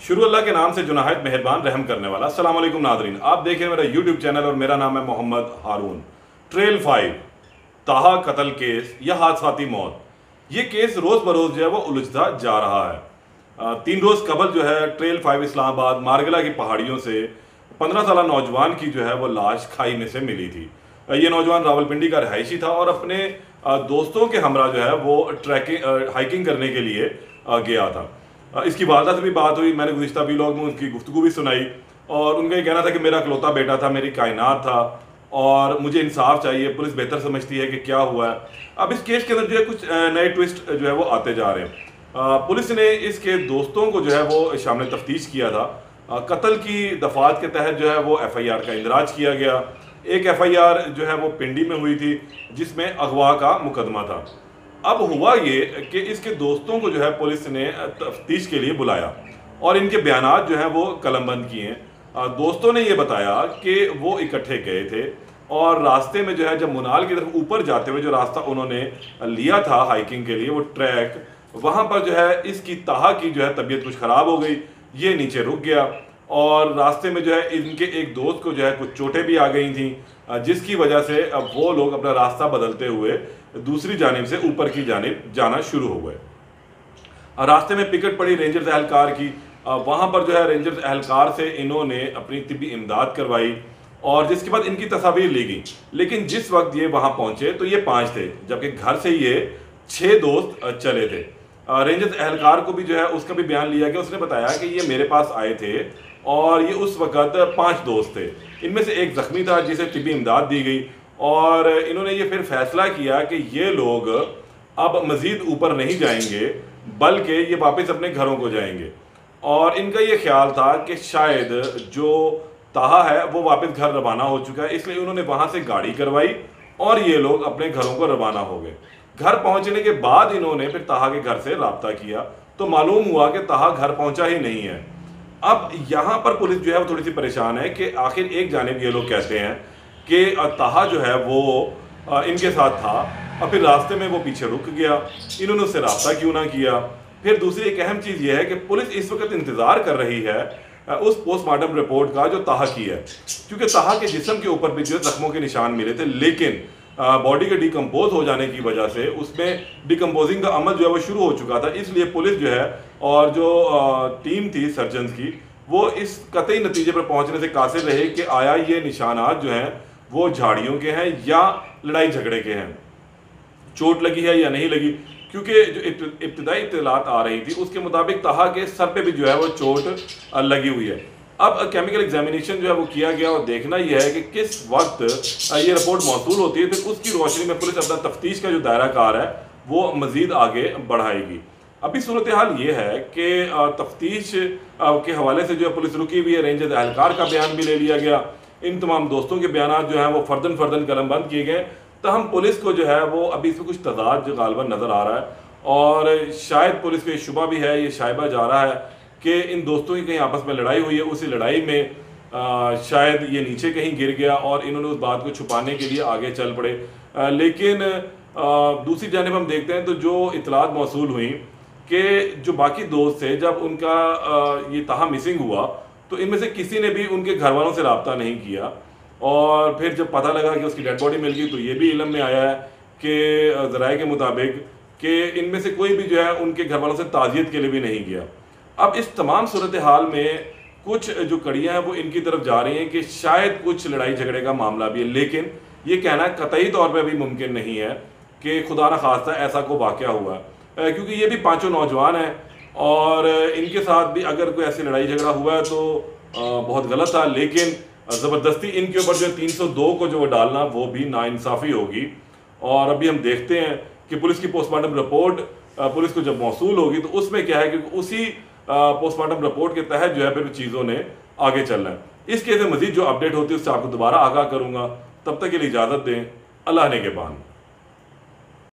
शुरू अल्लाह के नाम से जो नहायत मेहरबान रहम करने वाला। अस्सलाम वालेकुम नादरीन, आप देख रहे हैं मेरा यूट्यूब चैनल और मेरा नाम है मोहम्मद हारून। ट्रेल 5 ताहा कत्ल केस या हादसाती मौत, ये केस रोज़ बरोज़ जो है वो उलझता जा रहा है। 3 रोज़ कबल जो है ट्रेल 5 इस्लामाबाद मारगला की पहाड़ियों से 15 साल नौजवान की जो है वो लाश खाई में से मिली थी। ये नौजवान रावलपिंडी का रहायशी था और अपने दोस्तों के हमरा जो है वो हाइकिंग करने के लिए गया था। इसकी वालदा से भी बात हुई, मैंने गुज़िश्ता व्लॉग में उनकी गुफ्तगू भी सुनाई और उनका ये कहना था कि मेरा इकलौता बेटा था, मेरी कायनात था और मुझे इंसाफ चाहिए, पुलिस बेहतर समझती है कि क्या हुआ है। अब इस केस के अंदर जो है कुछ नए ट्विस्ट जो है वो आते जा रहे हैं। पुलिस ने इसके दोस्तों को जो है वो शामिल तफ्तीश किया था। कत्ल की दफात के तहत जो है वो FIR का इंदराज किया गया। एक FIR जो है वो पिंडी में हुई थी जिसमें अगवा का मुकदमा था। अब हुआ ये कि इसके दोस्तों को जो है पुलिस ने तफ्तीश के लिए बुलाया और इनके बयानात जो हैं वो कलमबंद किए हैं। दोस्तों ने ये बताया कि वो इकट्ठे गए थे और रास्ते में जो है जब मुनाल की तरफ ऊपर जाते हुए जो रास्ता उन्होंने लिया था हाइकिंग के लिए, वो ट्रैक, वहाँ पर जो है इसकी ताहा की जो है तबीयत कुछ ख़राब हो गई, ये नीचे रुक गया और रास्ते में जो है इनके एक दोस्त को जो है कुछ चोटें भी आ गई थी, जिसकी वजह से अब वो लोग अपना रास्ता बदलते हुए दूसरी जानिब से ऊपर की जानिब जाना शुरू हो गए। रास्ते में पिकट पड़ी रेंजर्स एहलकार की, वहाँ पर जो है रेंजर्स एहलकार से इन्होंने अपनी तिब्बी इमदाद करवाई और जिसके बाद इनकी तस्वीर ली गई। लेकिन जिस वक्त ये वहाँ पहुँचे तो ये 5 थे, जबकि घर से ये 6 दोस्त चले थे। रेंजर्स एहलकार को भी जो है उसका भी बयान लिया गया। उसने बताया कि ये मेरे पास आए थे और ये उस वक़्त 5 दोस्त थे, इनमें से एक ज़ख्मी था जिसे तिब्बी इमदाद दी गई और इन्होंने ये फिर फैसला किया कि ये लोग अब मज़ीद ऊपर नहीं जाएंगे बल्कि ये वापस अपने घरों को जाएंगे। और इनका ये ख्याल था कि शायद जो ताहा है वो वापस घर रवाना हो चुका है, इसलिए उन्होंने वहाँ से गाड़ी करवाई और ये लोग अपने घरों को रवाना हो गए। घर पहुँचने के बाद इन्होंने फिर ताहा के घर से रब्ता किया तो मालूम हुआ कि ताहा घर पहुँचा ही नहीं है। अब यहाँ पर पुलिस जो है वो थोड़ी सी परेशान है कि आखिर एक जानिब ये लोग कहते हैं कि ताहा जो है वो इनके साथ था और फिर रास्ते में वो पीछे रुक गया, इन्होंने उससे रब्ता क्यों ना किया। फिर दूसरी एक अहम चीज़ ये है कि पुलिस इस वक्त इंतज़ार कर रही है उस पोस्टमार्टम रिपोर्ट का जो ताहा की है, क्योंकि ताहा के जिस्म के ऊपर भी जो जख्मों के निशान मिले थे, लेकिन बॉडी के डिकम्पोज हो जाने की वजह से उसमें डिकम्पोजिंग का अमल जो है वो शुरू हो चुका था। इसलिए पुलिस जो है और जो टीम थी सर्जन्स की, वो इस कतई नतीजे पर पहुंचने से कासिर रहे कि आया ये निशानात जो हैं वो झाड़ियों के हैं या लड़ाई झगड़े के हैं, चोट लगी है या नहीं लगी, क्योंकि जो इब्तिदाई इत्तलात आ रही थी उसके मुताबिक ताहा के सर पे भी जो है वो चोट लगी हुई है। अब केमिकल एग्जामिनेशन जो है वो किया गया और देखना यह है कि किस वक्त ये रिपोर्ट मौसूल होती है, फिर उसकी रोशनी में पुलिस अपना तफ्तीश का जो दायरा कार है वो मज़ीद आगे बढ़ाएगी। अभी सूरत हाल ये है कि तफ्तीश के हवाले से जो है पुलिस रुकी हुई है। रेंजर्स एहलकार का बयान भी ले लिया गया, इन तमाम दोस्तों के बयान जो हैं वो फर्दन कलमबंद किए गए। तहम पुलिस को जो है वो अभी इसमें कुछ तजाद जो गालबन नज़र आ रहा है और शायद पुलिस को ये शुबा भी है, ये शायबा जा रहा है कि इन दोस्तों की कहीं आपस में लड़ाई हुई है, उसी लड़ाई में शायद ये नीचे कहीं गिर गया और इन्होंने उस बात को छुपाने के लिए आगे चल पड़े। लेकिन दूसरी जानिब हम देखते हैं तो जो इतलात मौसूल हुई कि जो बाकी दोस्त थे, जब उनका ये ताहा मिसिंग हुआ तो इनमें से किसी ने भी उनके घर वालों से रब्ता नहीं किया और फिर जब पता लगा कि उसकी डेड बॉडी मिल गई तो ये भी इल्म में आया है कि ज़राए के मुताबिक कि इनमें से कोई भी जो है उनके घर वालों से ताज़ियत के लिए भी नहीं गया। अब इस तमाम सूरत हाल में कुछ जो कड़ियाँ हैं वो इनकी तरफ जा रही हैं कि शायद कुछ लड़ाई झगड़े का मामला भी है, लेकिन ये कहना कतई तौर पर भी मुमकिन नहीं है कि खुदा न खास्ता ऐसा को वाक़या हुआ, क्योंकि ये भी 5 नौजवान हैं और इनके साथ भी अगर कोई ऐसी लड़ाई झगड़ा हुआ है तो बहुत गलत था। लेकिन ज़बरदस्ती इनके ऊपर जो 302 को जो डालना वो भी नाइंसाफ़ी होगी। और अभी हम देखते हैं कि पुलिस की पोस्टमार्टम रिपोर्ट पुलिस को जब मौसूल होगी तो उसमें क्या है कि उसी पोस्टमार्टम रिपोर्ट के तहत जो है फिर चीज़ों ने आगे चलना है। इस केस में मज़ीद जो अपडेट होती है उससे आपको दोबारा आगाह करूँगा। तब तक के लिए इजाज़त दें। अल्लाह ने के बान।